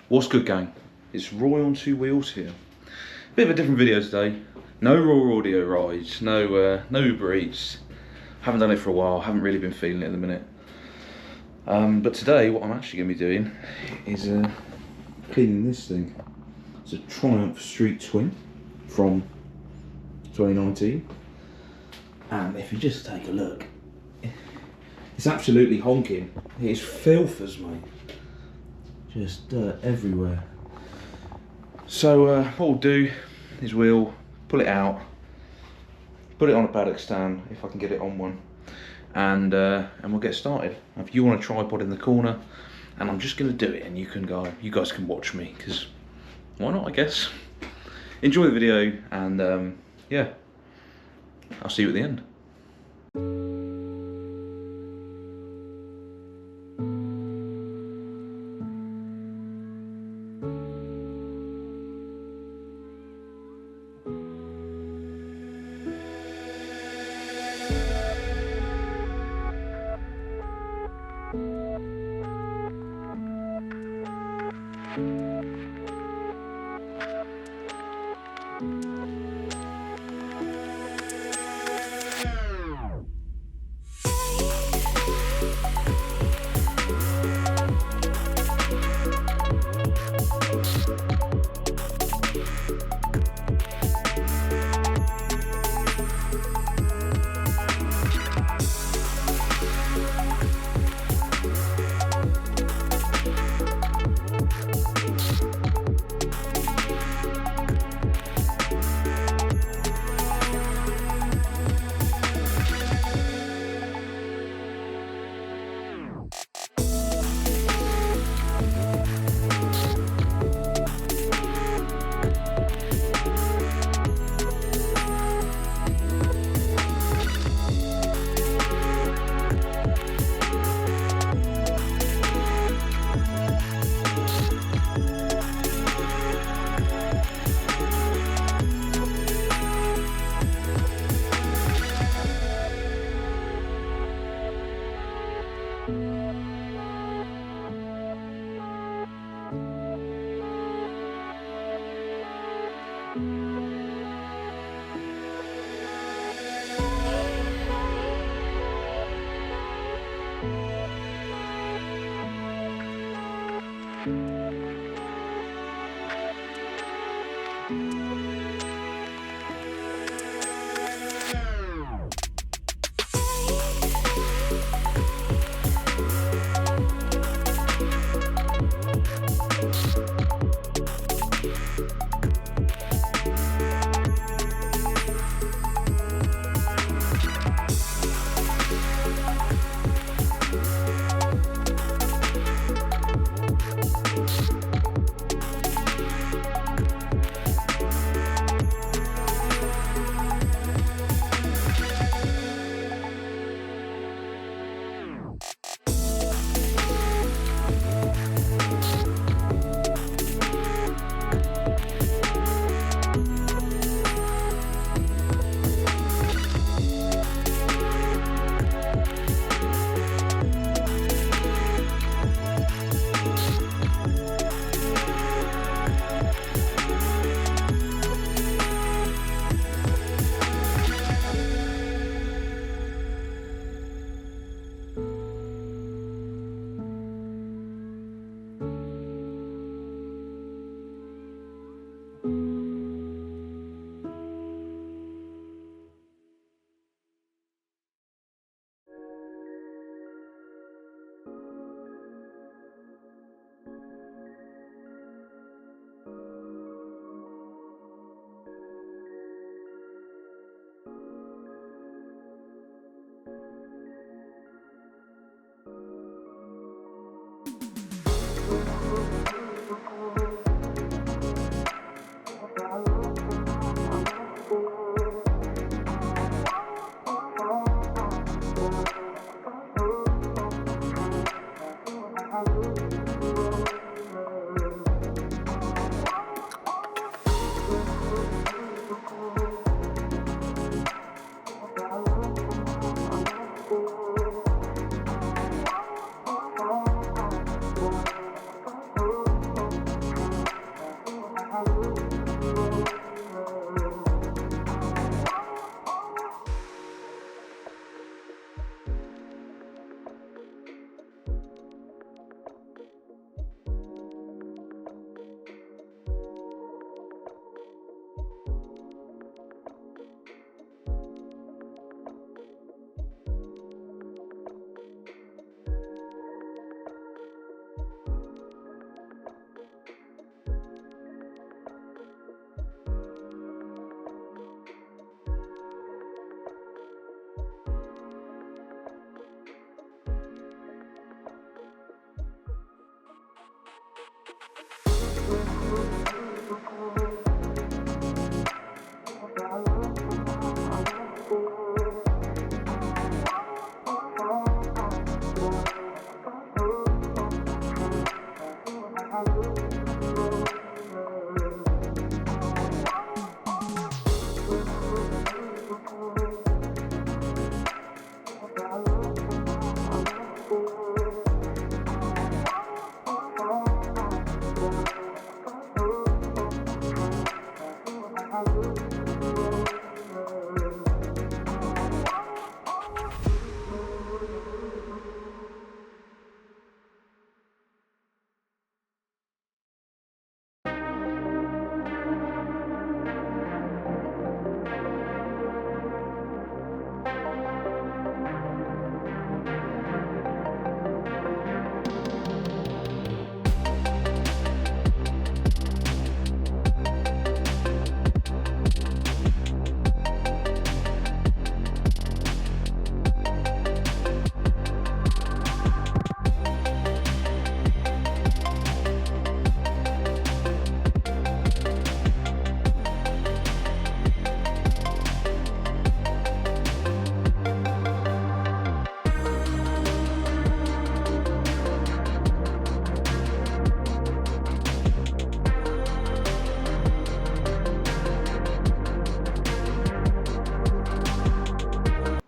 What's good, gang? It's Roy on two wheels here. Bit of a different video today. No raw audio rides, no Uber Eats. Haven't done it for a while, haven't really been feeling it at the minute. But today what I'm actually going to be doing is cleaning this thing. It's a Triumph Street Twin from 2019. And if you just take a look, it's absolutely honking. It is filthers, mate. Just dirt everywhere. So what we'll do is we'll pull it out, put it on a paddock stand if I can get it on one, and we'll get started. If you want a tripod in the corner, and I'm just going to do it, and you guys can watch me, because why not, I guess. Enjoy the video, and yeah, I'll see you at the end.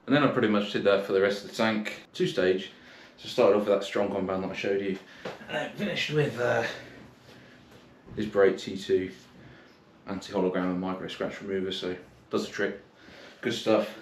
And then I pretty much did that for the rest of the tank, 2-stage. So started off with that strong compound that I showed you, and then finished with this Brake T2 anti-hologram and micro scratch remover, so does the trick. Good stuff.